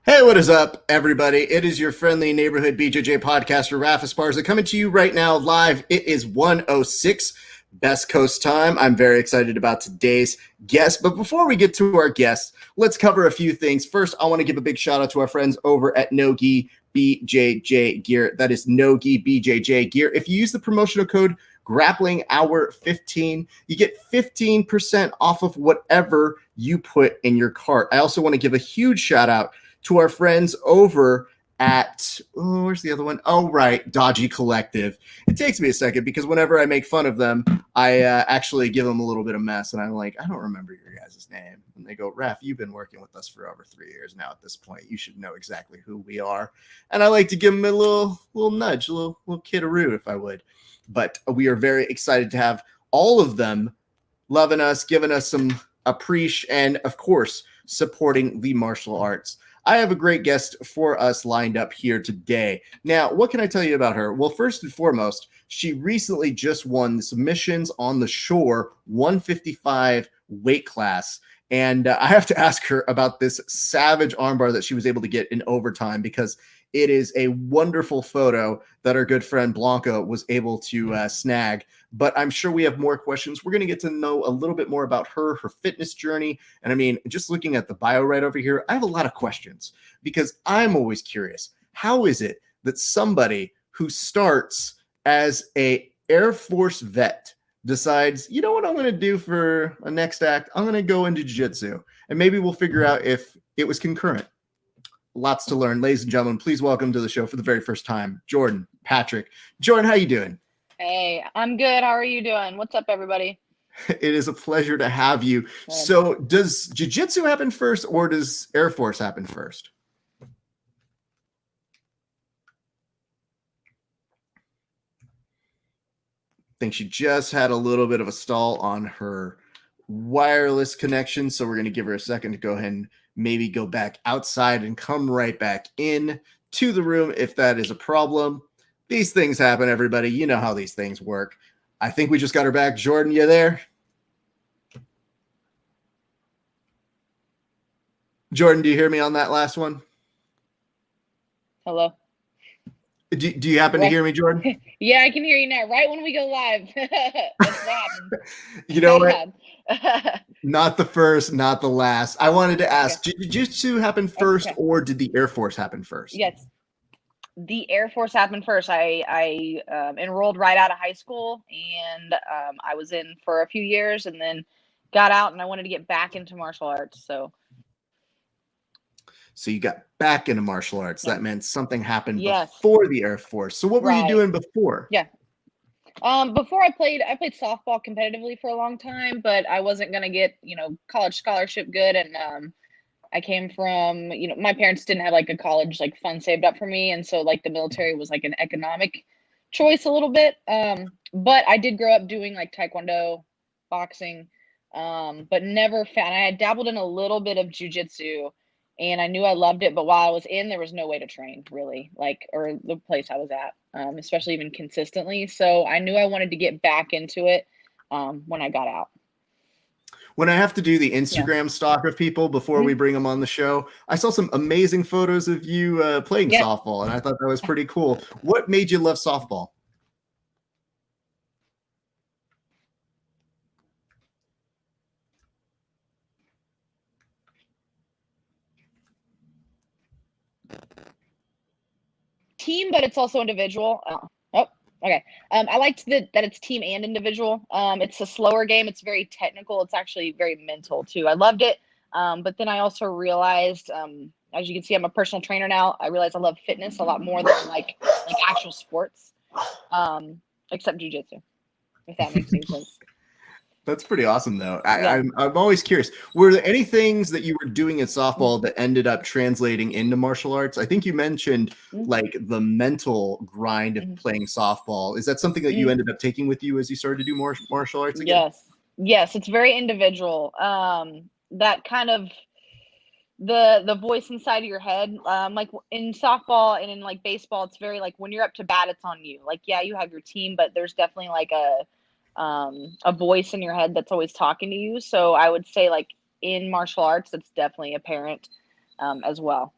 Hey, what is up, everybody? It is your friendly neighborhood BJJ podcaster, Rafa Esparza, coming to you right now live. It is 1:06 Best Coast time. I'm very excited about today's guest. But before we get to our guest, let's cover a few things. First, I want to give a big shout out to our friends over at Nogi BJJ Gear. That is Nogi BJJ Gear. If you use the promotional code Grappling Hour 15, you get 15% off of whatever you put in your cart. I also want to give a huge shout out to our friends over at, where's the other one? Oh, right, Dodgy Collective. It takes me a second because whenever I make fun of them, I actually give them a little bit of mess, and I'm like, I don't remember your guys' name. And they go, Raf, you've been working with us for over 3 years now at this point. You should know exactly who we are. And I like to give them a little nudge, a little kiddaroo, if I would. But we are very excited to have all of them loving us, giving us some appreciation, and, of course, supporting the martial arts. I have a great guest for us lined up here today. Now, what can I tell you about her? Well, first and foremost, she recently just won the Submissions on the Shore 155 weight class. And I have to ask her about this savage armbar that she was able to get in overtime, because it is a wonderful photo that our good friend Blanca was able to snag. But I'm sure we have more questions. We're going to get to know a little bit more about her fitness journey. And I mean, just looking at the bio right over here, I have a lot of questions because I'm always curious. How is it that somebody who starts as a Air Force vet decides, you know what I'm going to do for a next act? I'm going to go into jiu-jitsu, and maybe we'll figure out if it was concurrent. Lots to learn. Ladies and gentlemen, please welcome to the show for the very first time, Jordan Patrick. Jordan, how you doing? Hey, I'm good. How are you doing? What's up, everybody? It is a pleasure to have you. Good. So does jiu-jitsu happen first, or does Air Force happen first? I think she just had a little bit of a stall on her wireless connection, so we're going to give her a second to go ahead and maybe go back outside and come right back in to the room if that is a problem. These things happen, everybody. You know how these things work. I think we just got her back. Jordan, you there? Jordan, do you hear me on that last one? Hello? Do you happen to hear me, Jordan? Yeah, I can hear you now. Right when we go live. That's what happened. You know what? Not the first, not the last. I wanted to ask, did jiu-jitsu happen first, or did the Air Force happen first? Yes. The Air Force happened first. I enrolled right out of high school, and I was in for a few years and then got out, and I wanted to get back into martial arts. So you got back into martial arts. That meant something happened before the Air Force. So what were you doing before? Yeah. Before I played softball competitively for a long time, but I wasn't going to get, college scholarship good. And I came from, my parents didn't have like a college like fund saved up for me. And so like the military was like an economic choice a little bit. But I did grow up doing like taekwondo, boxing, but never found, I had dabbled in a little bit of jujitsu, and I knew I loved it. But while I was in, there was no way to train really, or the place I was at, especially even consistently. So I knew I wanted to get back into it when I got out. When I have to do the Instagram stalk of people before we bring them on the show, I saw some amazing photos of you playing softball, and I thought that was pretty cool. What made you love softball? Team, but it's also individual. Okay. I liked that it's team and individual. It's a slower game. It's very technical. It's actually very mental too. I loved it. But then I also realized, as you can see, I'm a personal trainer now. I realized I love fitness a lot more than like actual sports, except jujitsu, if that makes any sense. That's pretty awesome, though. I'm always curious. Were there any things that you were doing at softball that ended up translating into martial arts? I think you mentioned like the mental grind of playing softball. Is that something that you ended up taking with you as you started to do more martial arts again? Yes, it's very individual. That kind of the voice inside of your head, like in softball and in like baseball, it's very like when you're up to bat, it's on you. Like, yeah, you have your team, but there's definitely like a voice in your head that's always talking to you. So I would say like in martial arts, it's definitely apparent as well.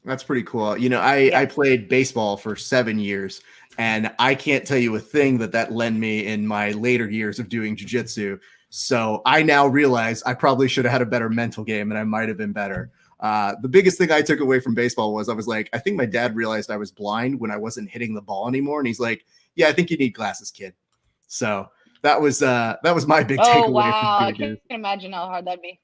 That's pretty cool. You know, I played baseball for 7 years, and I can't tell you a thing that led me in my later years of doing jiu-jitsu. So I now realize I probably should have had a better mental game, and I might have been better. The biggest thing I took away from baseball was I was like, I think my dad realized I was blind when I wasn't hitting the ball anymore, and he's like, "Yeah, I think you need glasses, kid." So that was my big Oh takeaway from wow, I jiu-jitsu. can't imagine how hard that'd be.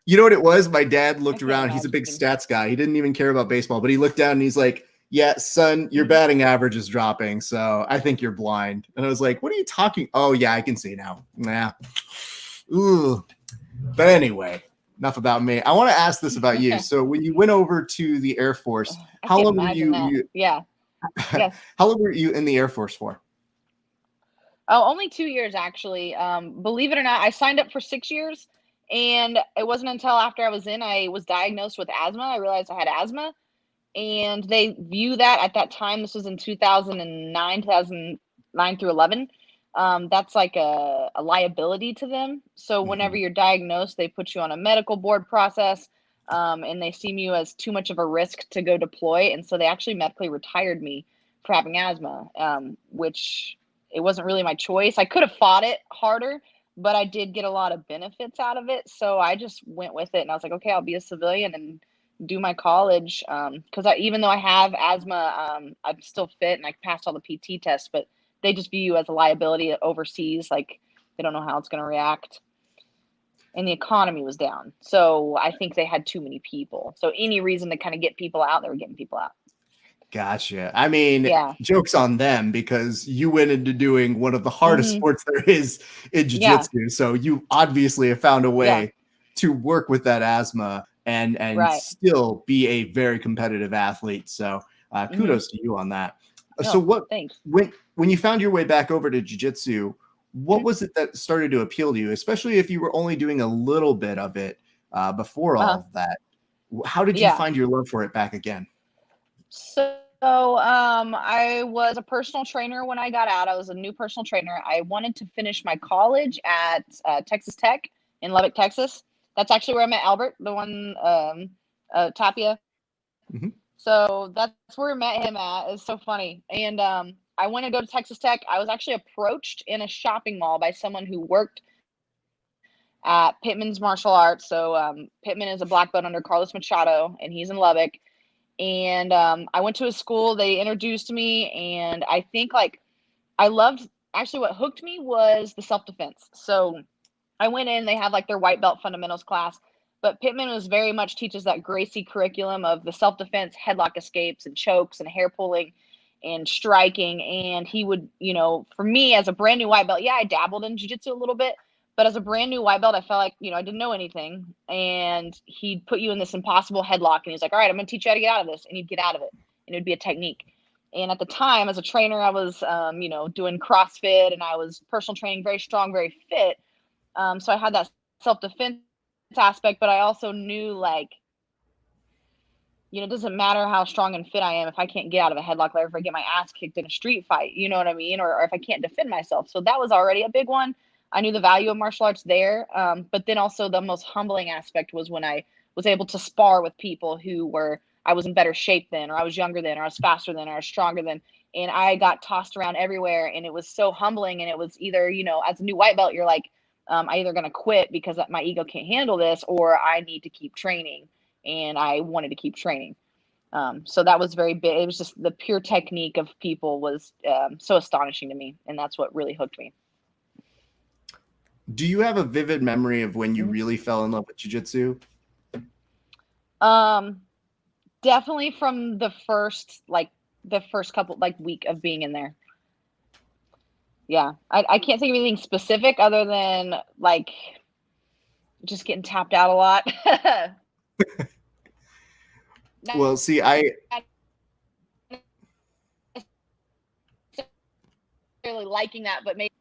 You know what it was? My dad I looked can't around. He's a big imagine. stats guy. He didn't even care about baseball, but he looked down and he's like, "Yeah, son, your batting average is dropping, so I think you're blind." And I was like, "What are you talking? Oh, yeah, I can see now." Nah. Ooh. But anyway, enough about me. I want to ask this about you. So when you went over to the Air Force, I how can't long were imagine that. Yeah. Yes. how long were you in the Air Force for? Oh, only 2 years actually. Believe it or not, I signed up for 6 years, and it wasn't until after I was in, I was diagnosed with asthma. I realized I had asthma, and they view that at that time, this was in 2009 through 11. That's like a liability to them. So whenever Mhm. you're diagnosed, they put you on a medical board process, and they see you as too much of a risk to go deploy. And so they actually medically retired me for having asthma, which it wasn't really my choice. I could have fought it harder, but I did get a lot of benefits out of it. So I just went with it, and I was like, okay, I'll be a civilian and do my college, because even though I have asthma, I'm still fit and I passed all the PT tests, but they just view you as a liability overseas. Like they don't know how it's going to react. And the economy was down. So I think they had too many people. So any reason to kind of get people out, they were getting people out. Gotcha. I mean, Yeah. joke's on them because you went into doing one of the hardest Hmm. sports there is in Yeah. jiu-jitsu. So you obviously have found a Yeah. way to work with that asthma and Right. still be a very competitive athlete. So Hmm. kudos to you on that. So No, what thanks. when you found your way back over to jiu-jitsu, what Mhm. was it that started to appeal to you, especially if you were only doing a little bit of it before all Uh-huh. of that? How did you Yeah. find your love for it back again? I was a personal trainer when I got out. I was a new personal trainer. I wanted to finish my college at Texas Tech in Lubbock, Texas. That's actually where I met Albert, the one Tapia. Mhm. So that's where I met him at. It's so funny. And I wanted to go to Texas Tech. I was actually approached in a shopping mall by someone who worked at Pittman's Martial Arts. So Pittman is a black belt under Carlos Machado, and he's in Lubbock. And I went to his school. They introduced me, and I think like I loved actually what hooked me was the self defense. So I went in. They have like their white belt fundamentals class, but Pittman was very much teaches that Gracie curriculum of the self defense, headlock escapes, and chokes, and hair pulling, and striking. And he would, for me as a brand new white belt, yeah, I dabbled in jiu-jitsu a little bit, but as a brand new white belt, I felt like, I didn't know anything. And he'd put you in this impossible headlock, and he's like, all right, I'm going to teach you how to get out of this. And you'd get out of it, and it would be a technique. And at the time, as a trainer, I was, doing CrossFit, and I was personal training, very strong, very fit. So I had that self defense aspect, but I also knew like, it doesn't matter how strong and fit I am if I can't get out of a headlock, or if I get my ass kicked in a street fight, you know what I mean? Or if I can't defend myself. So that was already a big one. I knew the value of martial arts there. But then also the most humbling aspect was when I was able to spar with people I was in better shape than, or I was younger than, or I was faster than, or I was stronger than. And I got tossed around everywhere. And it was so humbling. And it was either, as a new white belt, you're like, I either going to quit because my ego can't handle this, or I need to keep training. And I wanted to keep training. So that was very big. It was just the pure technique of people was so astonishing to me, and that's what really hooked me. Do you have a vivid memory of when you Mhm. really fell in love with jiu-jitsu? Um, Definitely from the first couple week of being in there. Yeah, I can't think of anything specific other than like just getting tapped out a lot. Not Well, see, I necessarily liking that, but maybe.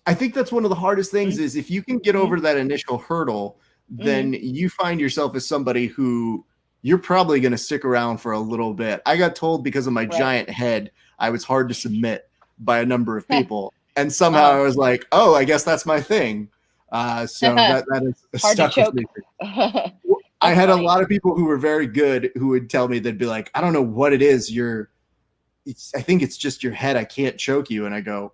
I think that's one of the hardest things is if you can get Mm-hmm. over that initial hurdle, Mm-hmm. then you find yourself as somebody who you're probably going to stick around for a little bit. I got told because of my Right. giant head, I was hard to submit by a number of people. And somehow Uh-huh. I was like, oh, I guess that's my thing. So that has Hard to stuck with choke. me. I That's had a funny. lot of people who were very good who would tell me, they'd be like, I don't know what it is. I think it's just your head. I can't choke you. And I go,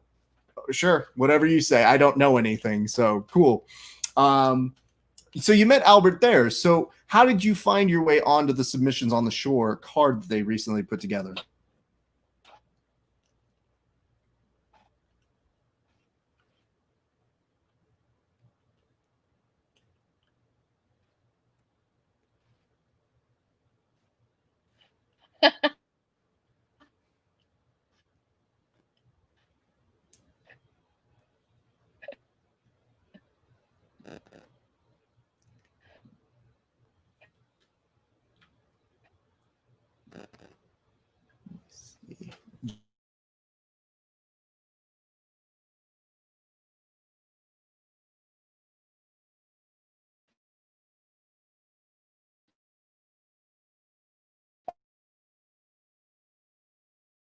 sure, whatever you say. I don't know anything. So cool. So you met Albert there. So how did you find your way onto the Submissions on the Shore card that they recently put together?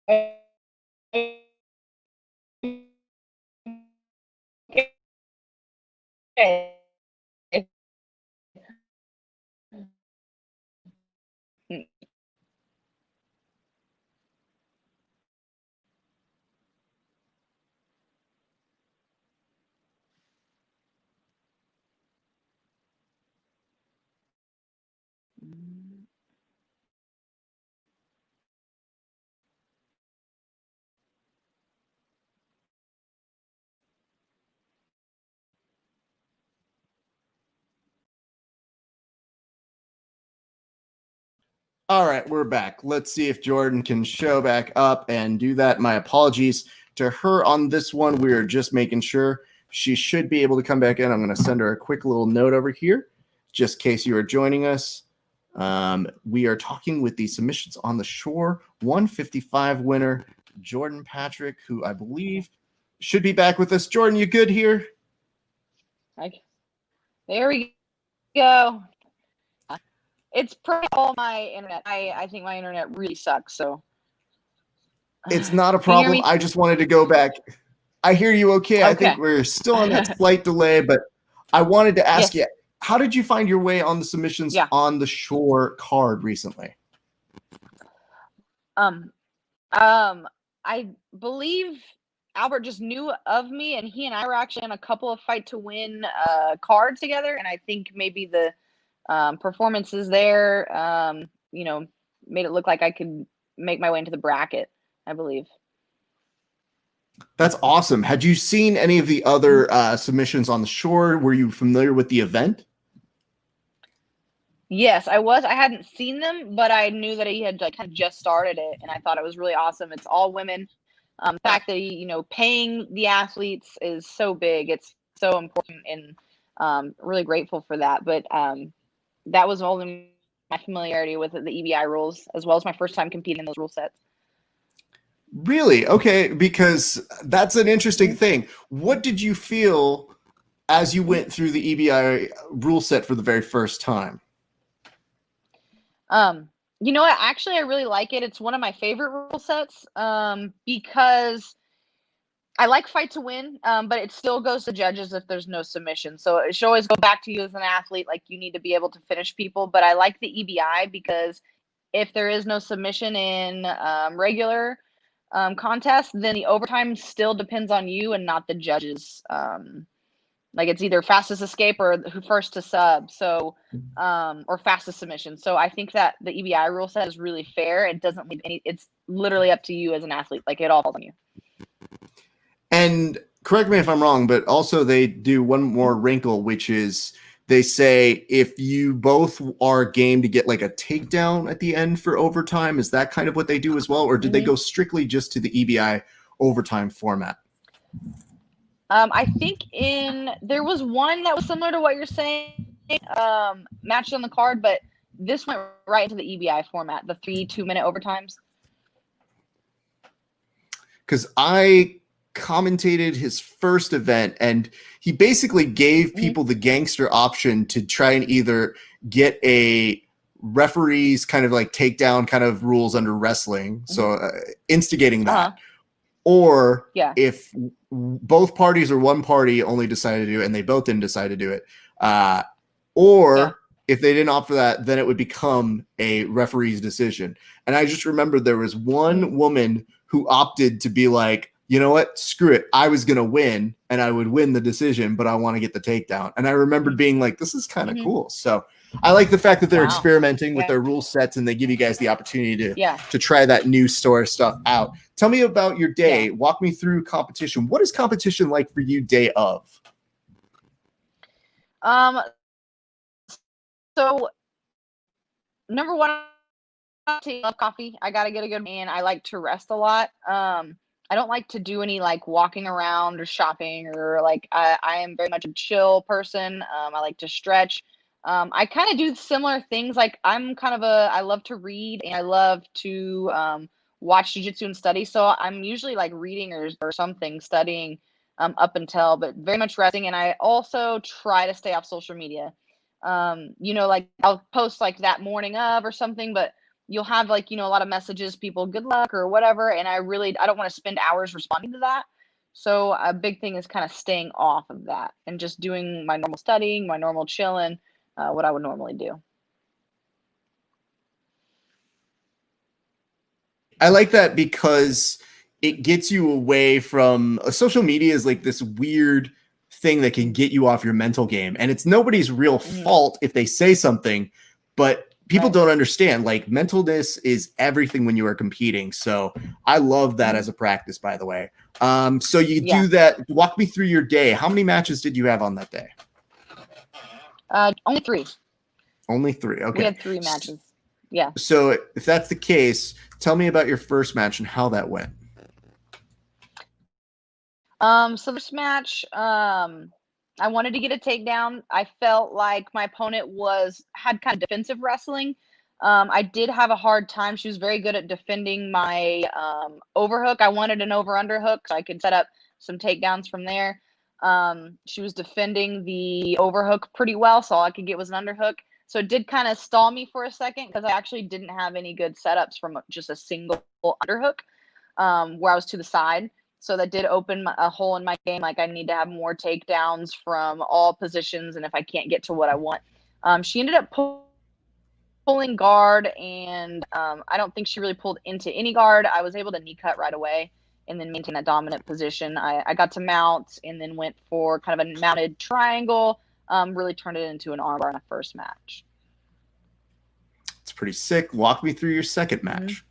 Okay. All right, we're back. Let's see if Jordan can show back up and do that. My apologies to her on this one. We are just making sure she should be able to come back in. I'm going to send her a quick little note over here, just in case you are joining us. We are talking with the Submissions on the Shore 155 winner, Jordan Patrick, who I believe should be back with us. Jordan, you good here? There we go. It's probably all my internet. I think my internet really sucks. So It's not a can you hear problem. me? I just wanted to go back. I hear you okay. I think Okay. we're still on that slight delay, but I wanted to ask Yes. you, how did you find your way on the Submissions Yeah. on the Shore card recently? I believe Albert just knew of me, and he and I were actually in a couple of fight to win cards together, and I think maybe the performances there, made it look like I could make my way into the bracket, I believe. That's awesome. Had you seen any of the other Submissions on the Shore? Were you familiar with the event? Yes, I was. I hadn't seen them, but I knew that he had like kind of just started it, and I thought it was really awesome. It's all women. The fact that paying the athletes is so big. It's so important, and really grateful for that. But that was all in my familiarity with the EBI rules, as well as my first time competing in those rule sets. Really? Okay, because that's an interesting thing. What did you feel as you went through the EBI rule set for the very first time? You know what? Actually, I really like it. It's one of my favorite rule sets because I like fight to win, but it still goes to judges if there's no submission. So it should always go back to you as an athlete. Like you need to be able to finish people. But I like the EBI because if there is no submission in regular contest, then the overtime still depends on you and not the judges. Like it's either fastest escape or who first to sub. So or fastest submission. So I think that the EBI rule set is really fair. It doesn't leave any. It's literally up to you as an athlete. Like it all falls on you. And correct me if I'm wrong, but also they do one more wrinkle, which is they say if you both are game to get like a takedown at the end for overtime, is that kind of what they do as well? Or did they go strictly just to the EBI overtime format? I think there was one that was similar to what you're saying, matched on the card, but this went right into the EBI format, the 3 2-minute overtimes. Because I commentated his first event and he basically gave people the gangster option to try and either get a referee's kind of like takedown kind of rules under wrestling, so instigating that, or if both parties or one party only decided to do it and they both didn't decide to do it, or If they didn't opt for that, then it would become a referee's decision. And I just remember there was one woman who opted to be like, you know what, screw it. I was going to win and I would win the decision, but I want to get the takedown. And I remembered being like, this is kind of cool. So I like the fact that they're experimenting with their rule sets and they give you guys the opportunity to try that new store stuff out. Tell me about your day. Walk me through competition. What is competition like for you day of? So number one, I love coffee. I gotta get a good, and I like to rest a lot. I don't like to do any like walking around or shopping or like I am very much a chill person. I like to stretch. I kind of do similar things. Like I love to read and I love to watch jujitsu and study. So I'm usually like reading or something, studying up until, but very much resting. And I also try to stay off social media. Like I'll post like that morning of or something, but you'll have like, a lot of messages, people, good luck or whatever. And I don't want to spend hours responding to that. So a big thing is kind of staying off of that and just doing my normal studying, my normal chilling, what I would normally do. I like that because it gets you away from social media is like this weird thing that can get you off your mental game. And it's nobody's real fault if they say something, but people don't understand, like mentalness is everything when you are competing. So I love that as a practice, by the way. So you do that. Walk me through your day. How many matches did you have on that day? Only 3. Only 3. Okay. We had 3 matches. Yeah. So if that's the case, tell me about your first match and how that went. So this match, I wanted to get a takedown. I felt like my opponent had kind of defensive wrestling. I did have a hard time. She was very good at defending my overhook. I wanted an over-under hook so I could set up some takedowns from there. She was defending the overhook pretty well, so all I could get was an underhook. So it did kind of stall me for a second because I actually didn't have any good setups from just a single underhook where I was to the side. So that did open a hole in my game. Like I need to have more takedowns from all positions. And if I can't get to what I want, she ended up pulling guard. And I don't think she really pulled into any guard. I was able to knee cut right away and then maintain that dominant position. I got to mount and then went for kind of a mounted triangle. Really turned it into an armbar in a first match. It's pretty sick. Walk me through your second match.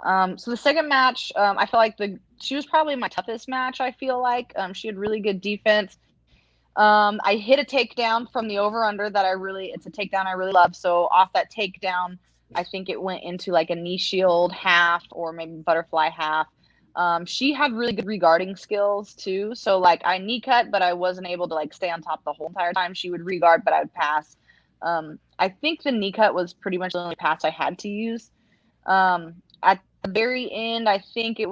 So the second match, I feel like she was probably my toughest match. I feel like she had really good defense. I hit a takedown from the over under it's a takedown I really love. So off that takedown, I think it went into like a knee shield half or maybe butterfly half. She had really good regarding skills too. So like I knee cut, but I wasn't able to like stay on top the whole entire time. She would regard, but I would pass. I think the knee cut was pretty much the only pass I had to use. At the very end, I think I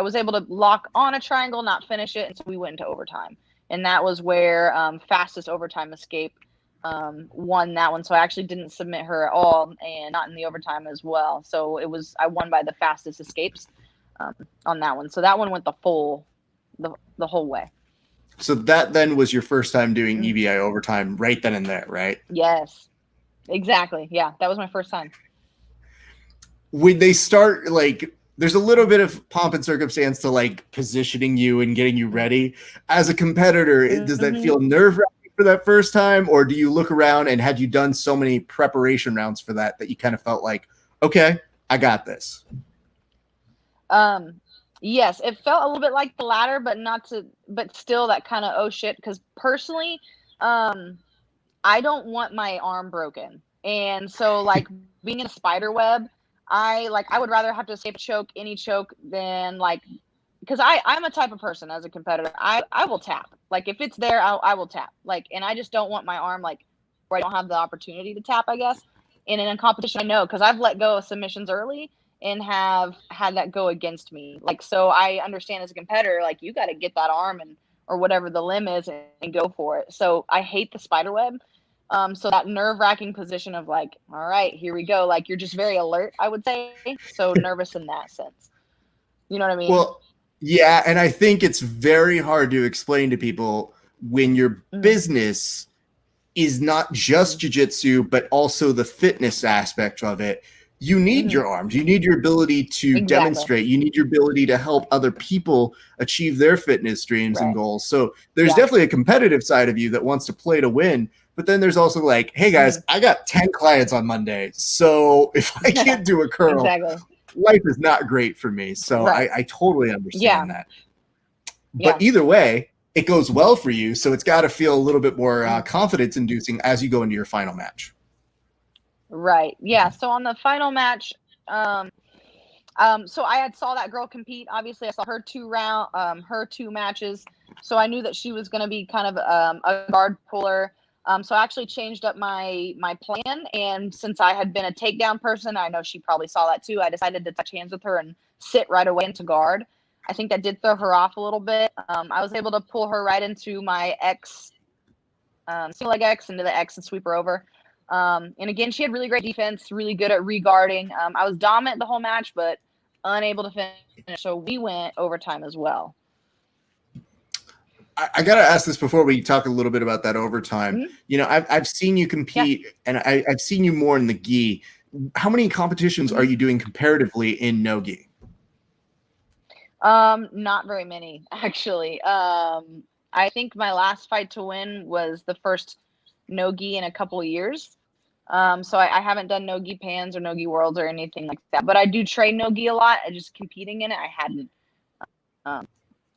was able to lock on a triangle, not finish it, and so we went into overtime. And that was where fastest overtime escape won that one. So I actually didn't submit her at all, and not in the overtime as well. So I won by the fastest escapes on that one. So that one went the whole way. So that then was your first time doing EBI overtime right then and there, right? Yes, exactly. Yeah, that was my first time. When they start, like, there's a little bit of pomp and circumstance to like positioning you and getting you ready. As a competitor, does that feel nerve-wracking for that first time? Or do you look around and had you done so many preparation rounds for that you kind of felt like, okay, I got this? Yes, it felt a little bit like the latter, but still that kind of, oh shit. Because personally, I don't want my arm broken. And so like being in a spider web, I would rather have to escape any choke than because I'm a type of person as a competitor. I will tap. Like if it's there, I will tap. Like, and I just don't want my arm where I don't have the opportunity to tap, I guess. And in a competition, I know because I've let go of submissions early and have had that go against me. So I understand as a competitor, you got to get that arm or whatever the limb is and go for it. So I hate the spider web. So that nerve-wracking position of all right, here we go. You're just very alert, I would say. So nervous in that sense. You know what I mean? Well, yeah. And I think it's very hard to explain to people when your business is not just jiu-jitsu, but also the fitness aspect of it. You need your arms. You need your ability to demonstrate. You need your ability to help other people achieve their fitness dreams and goals. So there's definitely a competitive side of you that wants to play to win. But then there's also like, hey guys, I got 10 clients on Monday. So if I can't do a curl, life is not great for me. So I totally understand that. But either way, it goes well for you. So it's got to feel a little bit more confidence inducing as you go into your final match. Right. Yeah. So on the final match, so I had saw that girl compete. Obviously, I saw her her 2 matches. So I knew that she was going to be kind of a guard puller. So I actually changed up my plan. And since I had been a takedown person, I know she probably saw that too. I decided to touch hands with her and sit right away into guard. I think that did throw her off a little bit. I was able to pull her right into my X, single leg X into the X and sweep her over. And again, she had really great defense, really good at re-guarding. I was dominant the whole match, but unable to finish. So we went overtime as well. I got to ask this before we talk a little bit about that overtime. You know, I've seen you compete and I've seen you more in the gi. How many competitions are you doing comparatively in no gi? Not very many, actually. I think my last fight to win was the first no gi in a couple of years. So I haven't done no gi pans or no gi worlds or anything like that, but I do train no gi a lot. I just competing in it, I hadn't.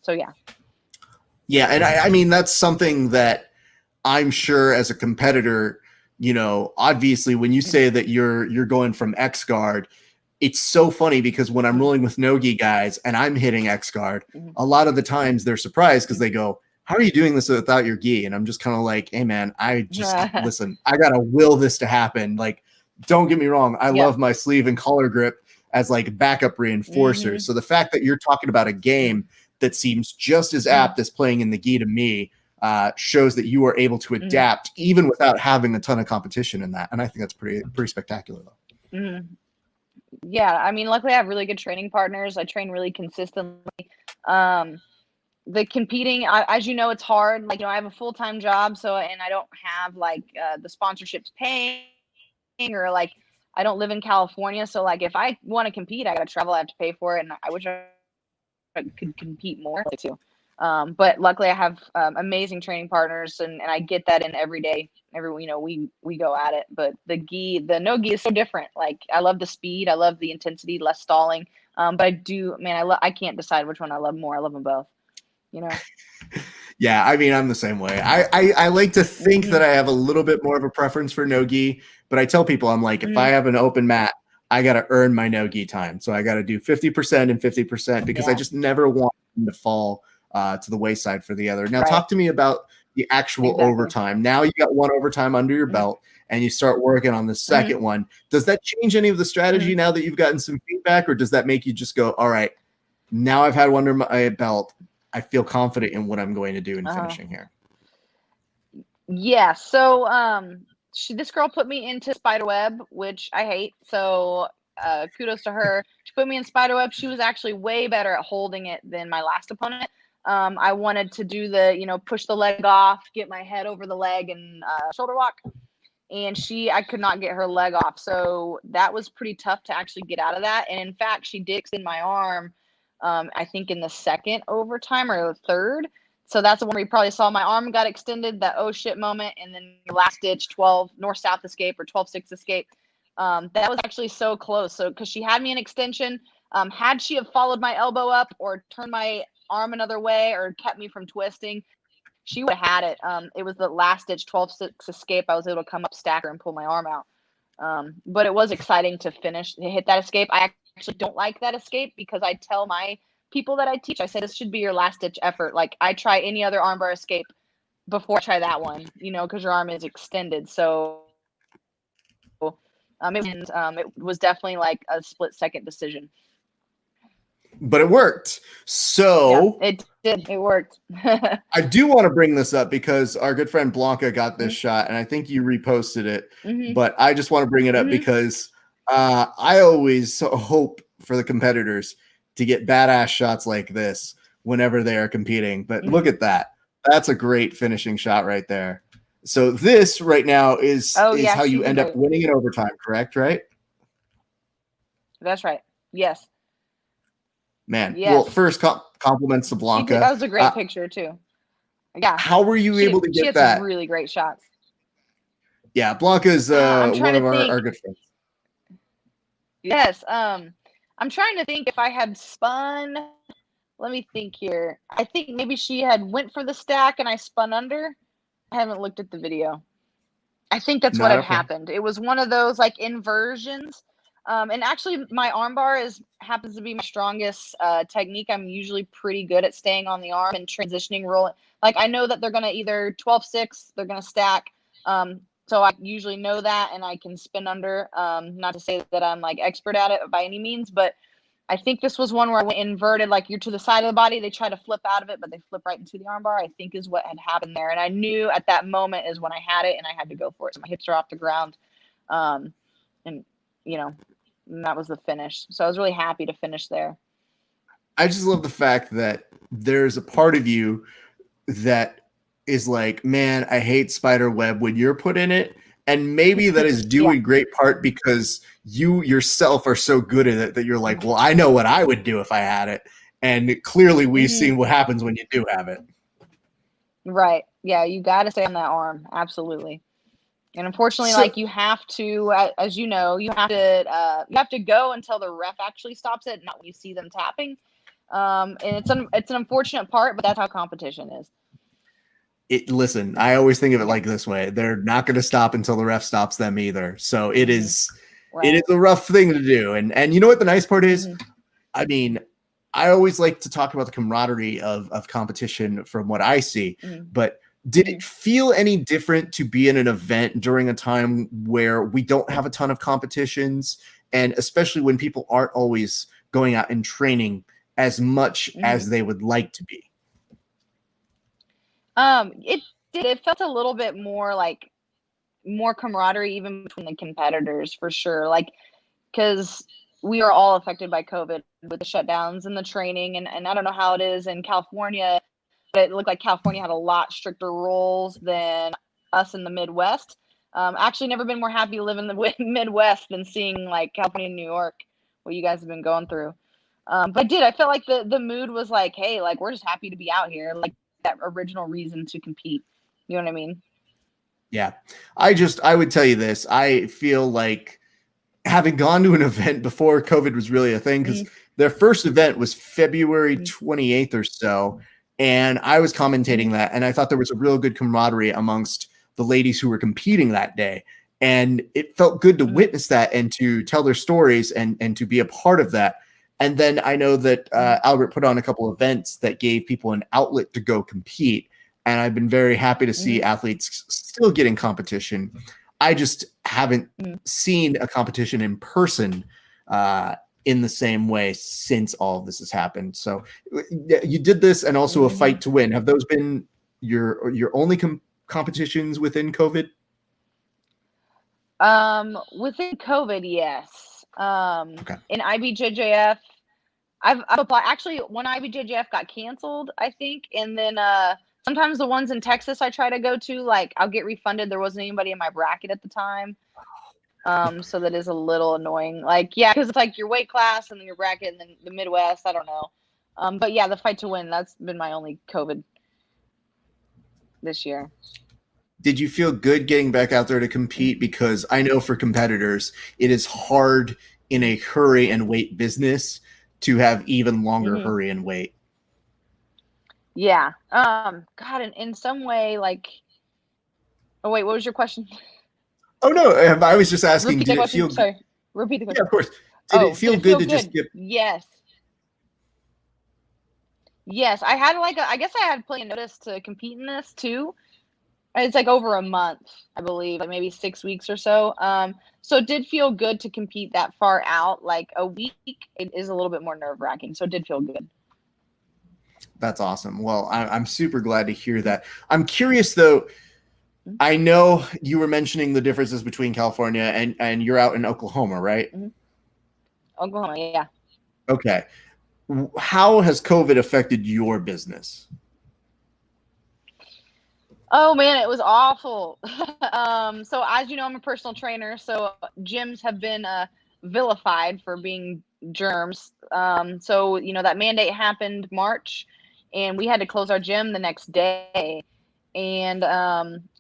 So yeah. Yeah, and I mean that's something that I'm sure as a competitor, you know, obviously when you say that you're going from X guard, it's so funny because when I'm rolling with no-gi guys and I'm hitting X guard, a lot of the times they're surprised because they go, how are you doing this without your gi? And I'm just kind of like, hey man, I just listen, I gotta will this to happen. Like, don't get me wrong, I love my sleeve and collar grip as like backup reinforcers. So the fact that you're talking about a game that seems just as apt as playing in the gi to me shows that you are able to adapt even without having a ton of competition in that. And I think that's pretty spectacular though. Yeah, I mean, luckily I have really good training partners. I train really consistently. The competing, as you know, it's hard. Like, you know, I have a full-time job, so, and I don't have like the sponsorships paying, or like I don't live in California, so like if I want to compete, I got to travel, I have to pay for it, and I wish I could compete more too. But luckily I have amazing training partners, and I get that in every day. You know, we go at it. But the no gi is so different. Like, I love the speed, I love the intensity, less stalling. But I can't decide which one I love more. I love them both. You know. Yeah, I mean, I'm the same way. I like to think that I have a little bit more of a preference for no gi, but I tell people, I'm like, if I have an open mat, I got to earn my no gi time. So I got to do 50% and 50% because I just never want them to fall to the wayside for the other. Now, talk to me about the actual overtime. Now you got one overtime under your belt and you start working on the second one. Does that change any of the strategy now that you've gotten some feedback, or does that make you just go, all right, now I've had one under my belt, I feel confident in what I'm going to do in finishing here? Yeah. So this girl put me into spiderweb, which I hate. So kudos to her. She put me in spiderweb. She was actually way better at holding it than my last opponent. I wanted to do the, you know, push the leg off, get my head over the leg and shoulder walk. And I could not get her leg off. So that was pretty tough to actually get out of that. And in fact, she did extend my arm, I think in the second overtime or the third. So that's the one where you probably saw my arm got extended, that oh shit moment, and then last ditch 12 north-south escape or 12-6 escape. That was actually so close. So because she had me in extension, had she have followed my elbow up or turned my arm another way or kept me from twisting, she would have had it. It was the last ditch 12-6 escape. I was able to come up, stacker, and pull my arm out. But it was exciting to hit that escape. I actually don't like that escape because I tell my people that I teach, I say this should be your last ditch effort. Like, I try any other armbar escape before I try that one, you know, because your arm is extended. So it was definitely like a split-second decision. But it worked. So yeah, it did. It worked. I do want to bring this up because our good friend Blanca got this shot, and I think you reposted it. But I just want to bring it up because I always hope for the competitors to get badass shots like this whenever they are competing. But look at that. That's a great finishing shot right there. So this right now is Oh yeah, how you she's end up great. winning in overtime, correct? Right? That's right. Yes. Man. Well, Yes. first compliments to She did. Blanca. That was a great picture too. Yeah. How were you able to She get had some that? really great shots. Yeah, Blanca's I'm trying one to of our think. good friends. Yes. I'm trying to think if I had spun. Let me think here. I think maybe she had went for the stack and I spun under. I haven't looked at the video. I think that's what Not had okay. happened. It was one of those like inversions. And actually, my armbar happens to be my strongest technique. I'm usually pretty good at staying on the arm and transitioning, rolling. Like I know that they're gonna either 12-6, they're gonna stack. So I usually know that, and I can spin under. Not to say that I'm like expert at it by any means, but I think this was one where I went inverted, like you're to the side of the body. They try to flip out of it, but they flip right into the armbar, I think is what had happened there. And I knew at that moment is when I had it and I had to go for it. So my hips are off the ground. And, you know, and that was the finish. So I was really happy to finish there. I just love the fact that there's a part of you that is like, man, I hate spider web when you're put in it. And maybe that is due Yeah. in great part because you yourself are so good at it that you're like, well, I know what I would do if I had it. And clearly we've seen what happens when you do have it. Right. Yeah, you got to stay on that arm. Absolutely. And unfortunately, So like you have to, as you know, you have to go until the ref actually stops it, not when you see them tapping. And it's an unfortunate part, but that's how competition is. listen, I always think of it Yeah. like this way. They're not going to stop until the ref stops them either. So it is Right. a rough thing to do. And you know what the nice part is? Mm-hmm. I mean, I always like to talk about the camaraderie of competition from what I see, but did it feel any different to be in an event during a time where we don't have a ton of competitions, and especially when people aren't always going out and training as much as they would like to be? It did. It felt a little bit more like more camaraderie even between the competitors for sure. Like, because we are all affected by COVID with the shutdowns and the training. And I don't know how it is in California, but it looked like California had a lot stricter rules than us in the Midwest. Actually, never been more happy to live in the Midwest than seeing like California and New York, what you guys have been going through. But I felt like the mood was like, hey, like we're just happy to be out here, like that original reason to compete. You know what I mean? Yeah. I would tell you this. I feel like having gone to an event before COVID was really a thing, because their first event was February 28th or so. And I was commentating that, and I thought there was a real good camaraderie amongst the ladies who were competing that day. And it felt good to witness that and to tell their stories and to be a part of that. And then I know that Albert put on a couple events that gave people an outlet to go compete. And I've been very happy to see athletes still getting competition. I just haven't seen a competition in person in the same way since all of this has happened. So you did this and also a fight to win. Have those been your only competitions within COVID? Within COVID, yes. Okay. In IBJJF, I've applied. Actually, one IBJJF got canceled, I think, and then sometimes the ones in Texas I try to go to, like I'll get refunded. There wasn't anybody in my bracket at the time, so that is a little annoying. Like, yeah, because it's like your weight class and then your bracket, and then the Midwest. I don't know, but yeah, the fight to win. That's been my only COVID this year. Did you feel good getting back out there to compete? Because I know for competitors, it is hard in a hurry and wait business to have even longer hurry and wait. Yeah. God, in some way, like, oh wait, what was your question? Oh no, I was just asking, Repeat the did it question. feel Sorry. Repeat the yeah, question. of course. Did it Oh, did feel it good feel to just good? get Yes. Yes. I had like I guess I had plenty of notice to compete in this too. It's like over a month, I believe, like maybe 6 weeks or so. So it did feel good to compete that far out. Like a week, it is a little bit more nerve wracking. So it did feel good. That's awesome. Well, I'm super glad to hear that. I'm curious though. I know you were mentioning the differences between California and you're out in Oklahoma, right? Oklahoma, yeah. Okay. How has COVID affected your business? Oh man, it was awful. So as you know, I'm a personal trainer, so gyms have been vilified for being germs. So that mandate happened March, and we had to close our gym the next day. And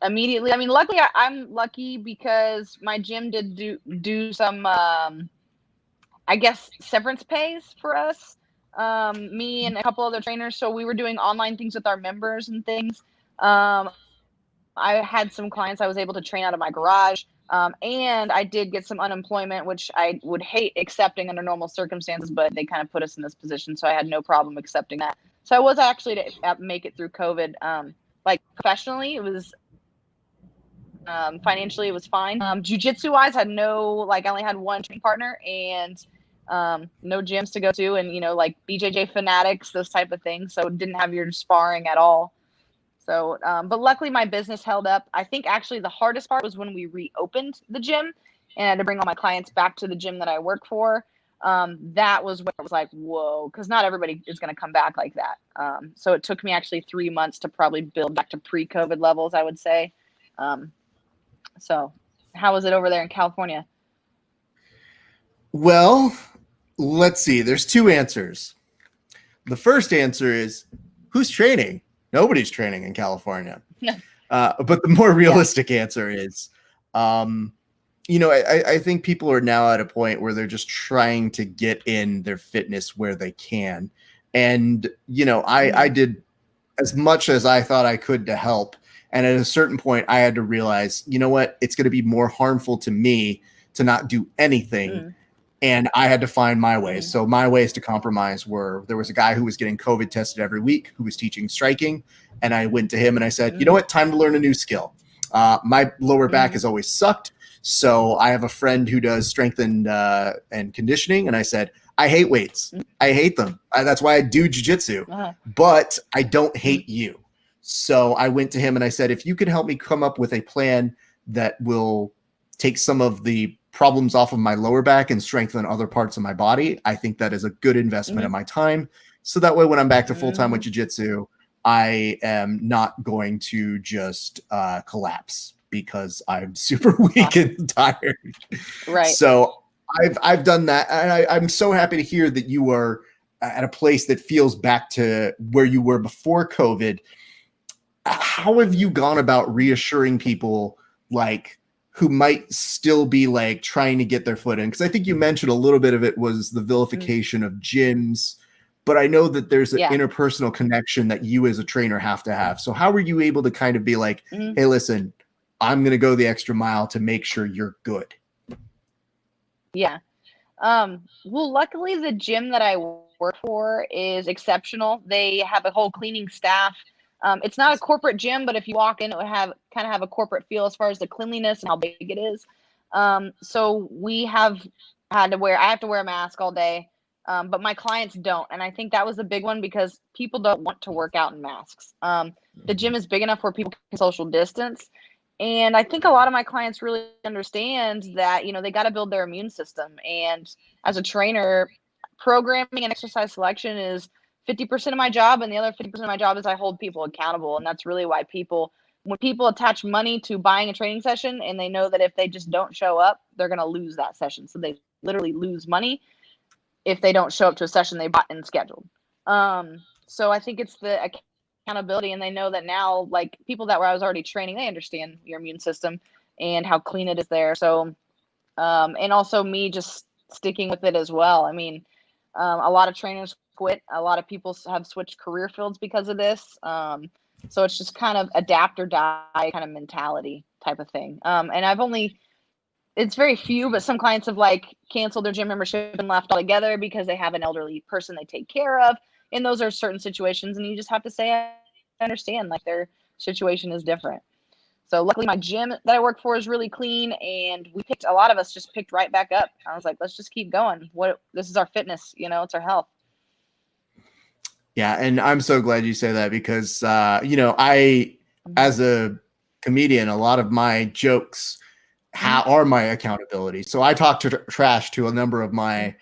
immediately, I mean, luckily, I'm lucky because my gym did do some, I guess, severance pays for us. Me and a couple other trainers, so we were doing online things with our members and things. Um, I had some clients I was able to train out of my garage. And I did get some unemployment, which I would hate accepting under normal circumstances, but they kind of put us in this position. So I had no problem accepting that. So I was actually to make it through COVID. Like professionally, it was financially, it was fine. Jiu-jitsu wise, had no, like I only had one training partner and no gyms to go to, and like BJJ fanatics, those type of things. So didn't have your sparring at all. So, but luckily my business held up. I think actually the hardest part was when we reopened the gym and I had to bring all my clients back to the gym that I work for. That was where it was like, whoa, because not everybody is going to come back like that. So it took me actually 3 months to probably build back to pre-COVID levels, I would say. So how was it over there in California? Well, let's see. There's two answers. The first answer is who's training? Nobody's training in California. But the more realistic answer is, I think people are now at a point where they're just trying to get in their fitness where they can. And, I did as much as I thought I could to help. And at a certain point, I had to realize, you know what? It's going to be more harmful to me to not do anything. And I had to find my ways. So my ways to compromise were, there was a guy who was getting COVID tested every week who was teaching striking. And I went to him and I said, you know what? Time to learn a new skill. My lower back has always sucked. So I have a friend who does strength and conditioning. And I said, I hate weights. I hate them. That's why I do jiu-jitsu. But I don't hate you. So I went to him and I said, if you could help me come up with a plan that will take some of the problems off of my lower back and strengthen other parts of my body, I think that is a good investment of my time. So that way, when I'm back to full-time with jiu-jitsu, I am not going to just collapse because I'm super weak and tired. Right. So I've done that. And I'm so happy to hear that you are at a place that feels back to where you were before COVID. How have you gone about reassuring people like who might still be like trying to get their foot in? Because I think you mentioned a little bit of it was the vilification of gyms, but I know that there's an interpersonal connection that you as a trainer have to have. So how were you able to kind of be like, hey, listen, I'm going to go the extra mile to make sure you're good? Yeah. Well, luckily the gym that I work for is exceptional. They have a whole cleaning staff. It's not a corporate gym, but if you walk in, it would have a corporate feel as far as the cleanliness and how big it is. So we have I have to wear a mask all day. But my clients don't. And I think that was a big one because people don't want to work out in masks. The gym is big enough where people can social distance. And I think a lot of my clients really understand that, they got to build their immune system. And as a trainer, programming and exercise selection is 50% of my job. And the other 50% of my job is I hold people accountable. And that's really why when people attach money to buying a training session and they know that if they just don't show up, they're going to lose that session. So they literally lose money if they don't show up to a session they bought and scheduled. So I think it's the accountability, and they know that now, like people that I was already training, they understand your immune system and how clean it is there. So, and also me just sticking with it as well. I mean, a lot of trainers quit. A lot of people have switched career fields because of this. So it's just kind of adapt or die kind of mentality type of thing. And it's very few, but some clients have like canceled their gym membership and left altogether because they have an elderly person they take care of. And those are certain situations. And you just have to say, I understand, like their situation is different. So luckily my gym that I work for is really clean. And a lot of us just picked right back up. I was like, let's just keep going. This is our fitness, it's our health. Yeah. And I'm so glad you say that because, I, as a comedian, a lot of my jokes are my accountability. So I talk trash to a number of my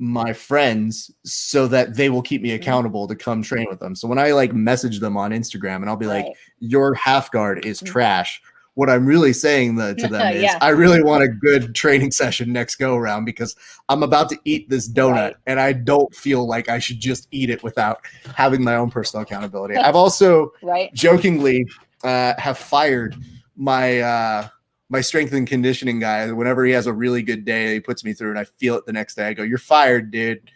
my friends so that they will keep me accountable to come train with them. So when I like message them on Instagram and I'll be like, Right. your half guard is trash, what I'm really saying to them is, Yeah. I really want a good training session next go around because I'm about to eat this donut Right. and I don't feel like I should just eat it without having my own personal accountability. I've also Right. jokingly have fired my my strength and conditioning guy. Whenever he has a really good day, he puts me through and I feel it the next day. I go, you're fired, dude.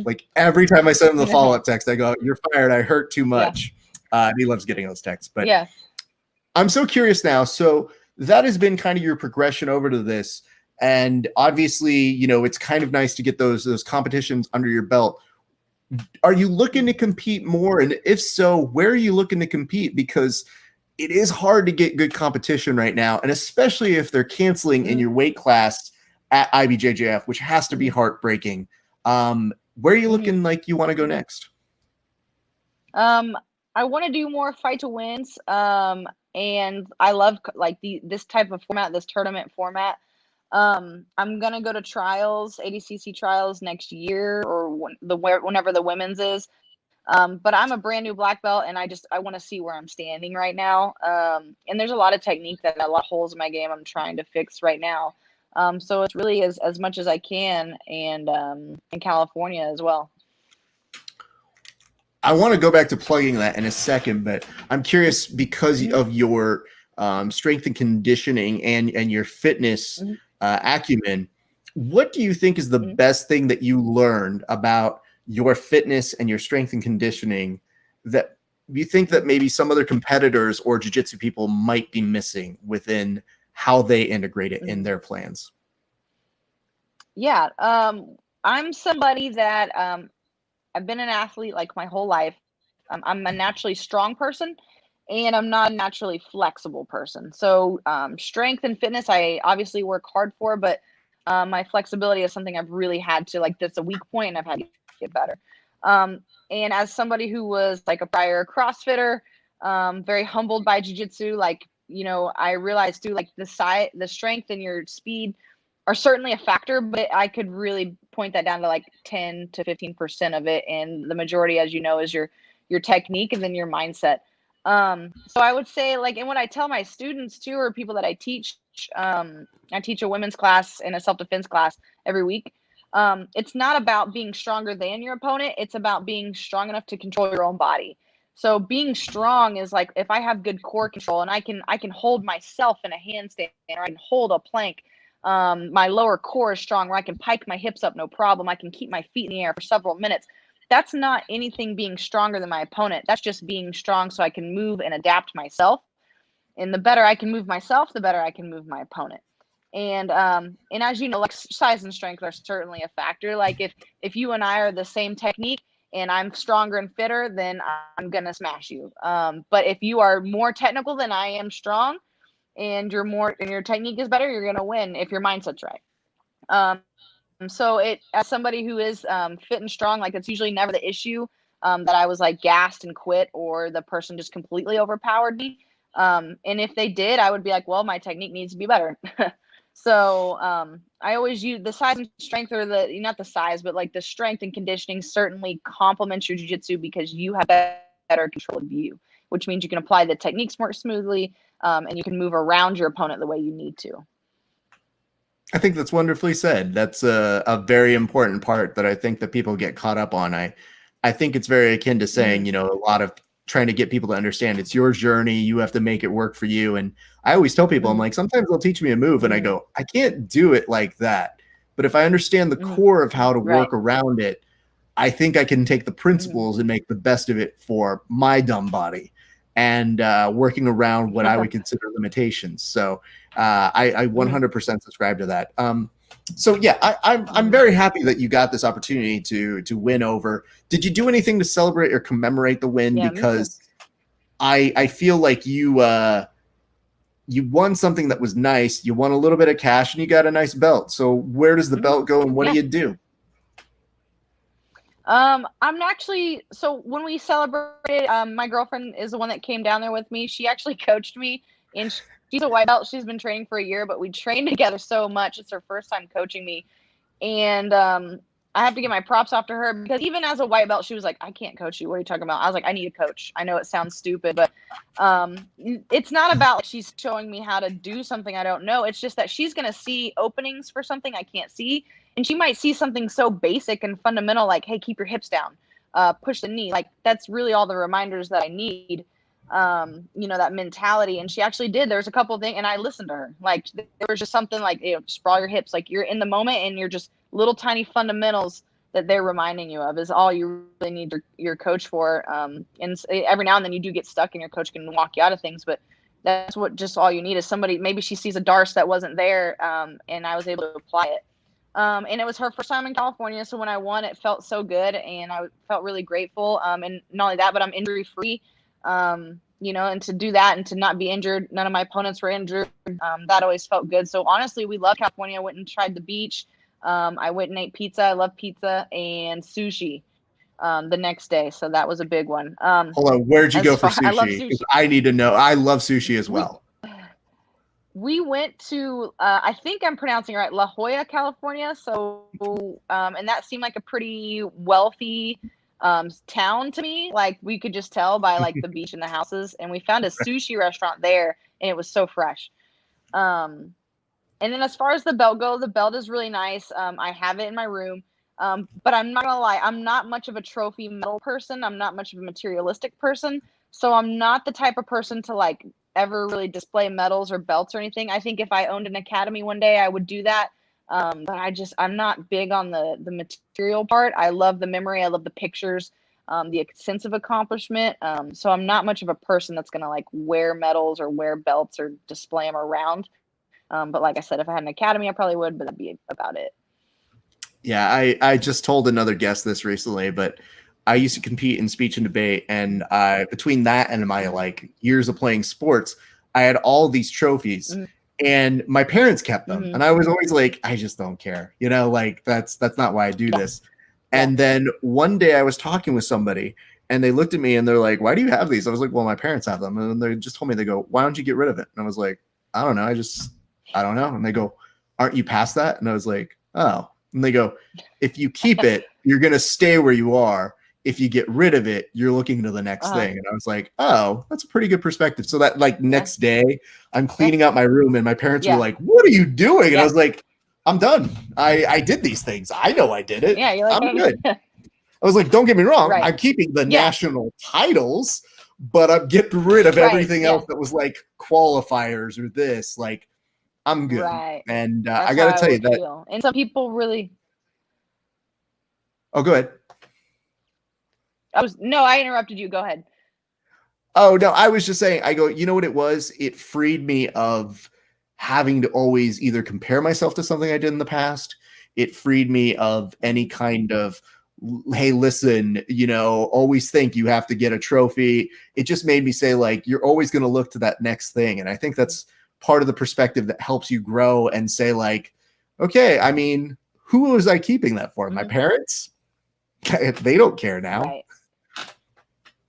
Like every time I send him the follow-up text, I go, you're fired. I hurt too much. He loves getting those texts. But Yeah. I'm so curious now. So that has been kind of your progression over to this. And obviously, you know, it's kind of nice to get those competitions under your belt. Are you looking to compete more? And if so, where are you looking to compete? Because it is hard to get good competition right now. And especially if they're canceling in your weight class at IBJJF, which has to be heartbreaking. Where are you looking like you want to go next? I want to do more fight to wins. And I love like this type of format, this tournament format. I'm gonna go to trials, ADCC trials next year, or whenever the women's is. But I'm a brand new black belt, and I want to see where I'm standing right now. And there's a lot of technique a lot of holes in my game I'm trying to fix right now. So it's really as much as I can, and in California as well. I want to go back to plugging that in a second, but I'm curious because of your strength and conditioning and your fitness acumen. What do you think is the best thing that you learned about your fitness and your strength and conditioning that you think that maybe some other competitors or jiu-jitsu people might be missing within how they integrate it in their plans? Yeah. I'm somebody that I've been an athlete like my whole life. I'm a naturally strong person, and I'm not a naturally flexible person. So strength and fitness, I obviously work hard for, but my flexibility is something I've really had to like. That's a weak point, and I've had to get better. Um, and as somebody who was like a prior CrossFitter, very humbled by jiu-jitsu, like I realized too, like the strength and your speed are certainly a factor, but I could really point that down to like 10 to 15% of it, and the majority, as you know, is your technique and then your mindset. So I would say, like, and what I tell my students too, or people that I teach a women's class and a self-defense class every week. It's not about being stronger than your opponent. It's about being strong enough to control your own body. So being strong is like, if I have good core control and I can hold myself in a handstand, or I can hold a plank. My lower core is strong, where I can pike my hips up no problem. I can keep my feet in the air for several minutes. That's not anything being stronger than my opponent. That's just being strong so I can move and adapt myself. And the better I can move myself, the better I can move my opponent. And as you know, like, size and strength are certainly a factor. Like if you and I are the same technique and I'm stronger and fitter, then I'm gonna smash you. But if you are more technical than I am strong, and your technique is better, you're gonna win if your mindset's right. Um, so as somebody who is fit and strong, like, it's usually never the issue that I was like gassed and quit, or the person just completely overpowered me. And if they did, I would be like, well, my technique needs to be better. So I always use the size and strength, or not the size, but like the strength and conditioning certainly complements your jiu-jitsu, because you have better control of you, which means you can apply the techniques more smoothly, and you can move around your opponent the way you need to. I think that's wonderfully said. That's a very important part that I think that people get caught up on. I think it's very akin to saying, a lot of trying to get people to understand it's your journey. You have to make it work for you. And I always tell people, I'm like, sometimes they'll teach me a move and I go, I can't do it like that. But if I understand the core of how to work around it, I think I can take the principles and make the best of it for my dumb body, and working around what I would consider limitations. So I 100% subscribe to that. So yeah, I'm very happy that you got this opportunity to win over. Did you do anything to celebrate or commemorate the win? Yeah, because I feel like you won something that was nice. You won a little bit of cash and you got a nice belt. So where does the belt go, and what do you do? I'm actually, so when we celebrated, my girlfriend is the one that came down there with me. She actually coached me, and she's a white belt. She's been training for a year, but we trained together so much. It's her first time coaching me. And I have to give my props off to her, because even as a white belt, she was like, I can't coach you. What are you talking about? I was like, I need a coach. I know it sounds stupid, but it's not about like she's showing me how to do something I don't know. It's just that she's going to see openings for something I can't see. And she might see something so basic and fundamental, like, hey, keep your hips down, push the knee. Like, that's really all the reminders that I need. That mentality. And she actually did. There's a couple of things, and I listened to her. Like, there was just something like, sprawl your hips. Like, you're in the moment and you're just little tiny fundamentals that they're reminding you of is all you really need your coach for. And every now and then you do get stuck and your coach can walk you out of things, but that's what just all you need is somebody. Maybe she sees a darce that wasn't there, and I was able to apply it. And it was her first time in California. So when I won, it felt so good and I felt really grateful. And not only that, but I'm injury free. And to do that and to not be injured, none of my opponents were injured. That always felt good. So honestly, we love California. I went and tried the beach. I went and ate pizza. I love pizza and sushi the next day. So that was a big one. Hold on. Where'd you go for sushi? I love sushi. I need to know. I love sushi as well. We went to, I think I'm pronouncing it right, La Jolla, California. So, and that seemed like a pretty wealthy town to me. Like, we could just tell by like the beach and the houses. And we found a sushi restaurant there, and it was so fresh. And then as far as the belt go, the belt is really nice. I have it in my room. But I'm not gonna lie, I'm not much of a trophy medal person. I'm not much of a materialistic person. So I'm not the type of person to like ever really display medals or belts or anything. I think if I owned an academy one day, I would do that. But I'm not big on the material part. I love the memory. I love the pictures, the sense of accomplishment. So I'm not much of a person that's gonna like wear medals or wear belts or display them around. But like I said, if I had an academy, I probably would, but that'd be about it. Yeah, I just told another guest this recently, but I used to compete in speech and debate, and between that and my like years of playing sports, I had all these trophies, and my parents kept them, and I was always like, I just don't care, like that's not why I do this. And then one day I was talking with somebody, and they looked at me and they're like, "Why do you have these?" I was like, "Well, my parents have them," and they just told me, they go, "Why don't you get rid of it?" And I was like, "I don't know, I don't know." And they go, "Aren't you past that?" And I was like, "Oh." And they go, "If you keep it, you're going to stay where you are. If you get rid of it, you're looking to the next thing." And I was like, "Oh, that's a pretty good perspective." So that like next day I'm cleaning out my room and my parents were like, "What are you doing?" And I was like, "I'm done. I did these things. I know I did it. Yeah, you're like, I'm good." I was like, "Don't get me wrong. Right. I'm keeping the national titles, but I'm getting rid of everything else that was like qualifiers or this. Like, I'm good." Right. And I got to tell you that. Feel. And some people really. Oh, go ahead. I interrupted you. Go ahead. Oh, no, I was just saying, I go, you know what it was? It freed me of having to always either compare myself to something I did in the past. It freed me of any kind of, hey, listen, always think you have to get a trophy. It just made me say, like, you're always going to look to that next thing. And I think that's part of the perspective that helps you grow and say, like, okay, I mean, who was I keeping that for? My parents? They don't care now. Right.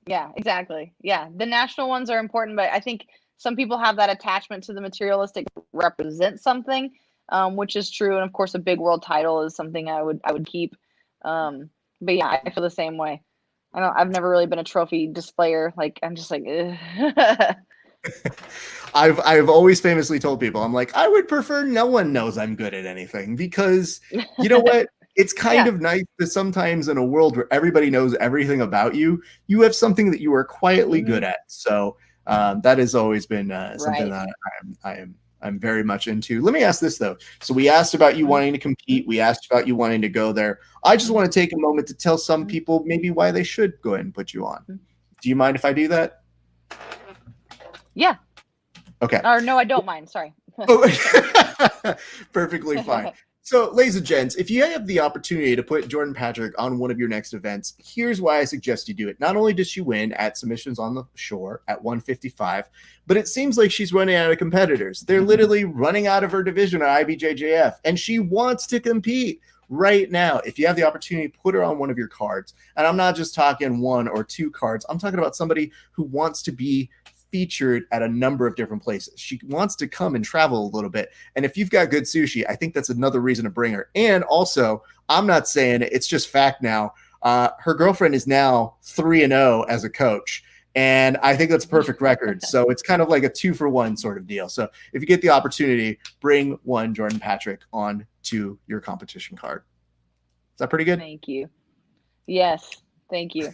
Yeah, exactly. Yeah, the national ones are important, but I think some people have that attachment to the materialistic represent something, which is true. And of course, a big world title is something I would keep. But yeah, I feel the same way. I've never really been a trophy displayer. Like, I'm just like, I've always famously told people, I'm like, I would prefer no one knows I'm good at anything, because you know what? It's kind of nice that sometimes in a world where everybody knows everything about you, you have something that you are quietly good at. So that has always been something that I'm very much into. Let me ask this though. So we asked about you wanting to compete. We asked about you wanting to go there. I just want to take a moment to tell some people maybe why they should go ahead and put you on. Do you mind if I do that? Yeah. Okay. Or no, I don't mind. Sorry. Perfectly fine. So, ladies and gents, if you have the opportunity to put Jordan Patrick on one of your next events, here's why I suggest you do it. Not only does she win at Submissions on the Shore at 155, but it seems like she's running out of competitors. They're literally running out of her division at IBJJF, and she wants to compete right now. If you have the opportunity, put her on one of your cards. And I'm not just talking 1 or 2 cards. I'm talking about somebody who wants to be featured at a number of different places. She wants to come and travel a little bit. And if you've got good sushi, I think that's another reason to bring her. And also, I'm not saying it, it's just fact now. Her girlfriend is now 3-0 as a coach. And I think that's a perfect record. So it's kind of like a 2-for-1 sort of deal. So if you get the opportunity, bring one Jordan Patrick on to your competition card. Is that pretty good? Thank you. Yes. Thank you.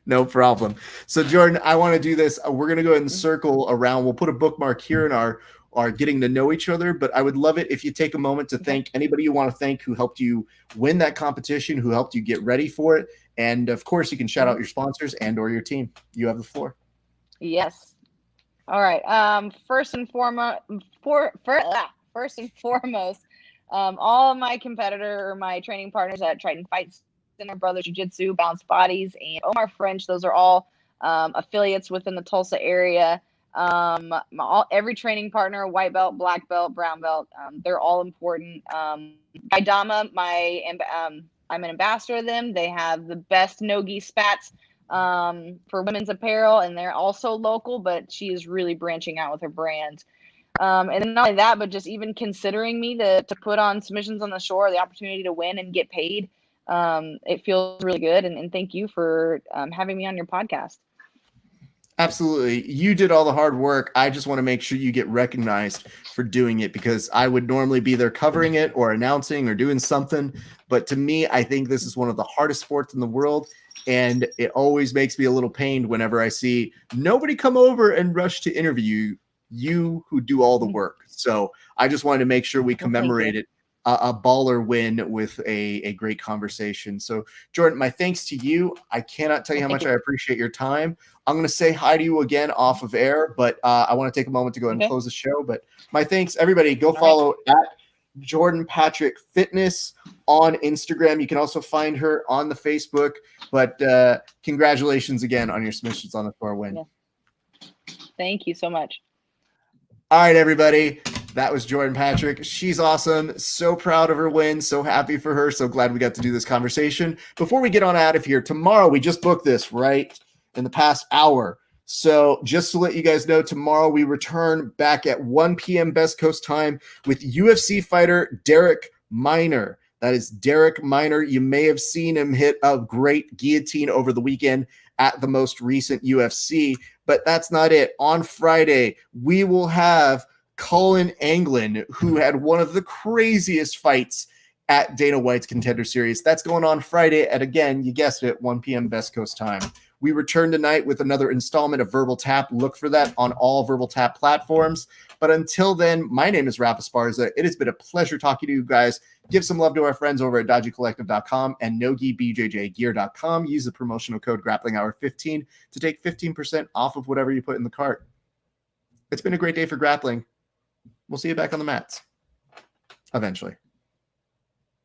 No problem. So Jordan, I want to do this. We're going to go ahead and circle around. We'll put a bookmark here in our getting to know each other, but I would love it if you take a moment to thank anybody you want to thank who helped you win that competition, who helped you get ready for it. And of course, you can shout out your sponsors and or your team. You have the floor. Yes. All right. First and foremost, all of my competitor or my training partners at Triton Fight Center, Brothers Jiu-Jitsu, Balanced Bodies, and Omar French. Those are all affiliates within the Tulsa area. Every training partner, white belt, black belt, brown belt, they're all important. Gaidama, I'm an ambassador of them. They have the best no-gi spats for women's apparel, and they're also local, but she is really branching out with her brand. And then not only that, but just even considering me to put on submissions on the shore, the opportunity to win and get paid. It feels really good. And thank you for having me on your podcast. Absolutely. You did all the hard work. I just want to make sure you get recognized for doing it, because I would normally be there covering it or announcing or doing something. But to me, I think this is one of the hardest sports in the world. And it always makes me a little pained whenever I see nobody come over and rush to interview you who do all the work. So I just wanted to make sure we commemorated a baller win with a great conversation. So Jordan, my thanks to you. I cannot tell you how much I appreciate your time. I'm going to say hi to you again off of air, but I want to take a moment to go ahead and close the show. But my thanks, everybody. Go follow at Jordan Patrick Fitness on Instagram. You can also find her on the Facebook. But congratulations again on your submissions on the tour win. Yeah. Thank you so much. All right, everybody. That was Jordan Patrick. She's awesome. So proud of her win. So happy for her. So glad we got to do this conversation. Before we get on out of here, tomorrow, we just booked this right in the past hour. So just to let you guys know, tomorrow we return back at 1 p.m. Best Coast time with UFC fighter Derek Minor. That is Derek Minor. You may have seen him hit a great guillotine over the weekend at the most recent UFC, but that's not it. On Friday, we will have Cullen Anglin, who had one of the craziest fights at Dana White's Contender Series. That's going on Friday at, again, you guessed it, 1 p.m. Best Coast time. We return tonight with another installment of Verbal Tap. Look for that on all Verbal Tap platforms. But until then, my name is Rafa Esparza. It has been a pleasure talking to you guys. Give some love to our friends over at DodgyCollective.com and NoGiBJJGear.com. Use the promotional code GrapplingHour15 to take 15% off of whatever you put in the cart. It's been a great day for grappling. We'll see you back on the mats eventually.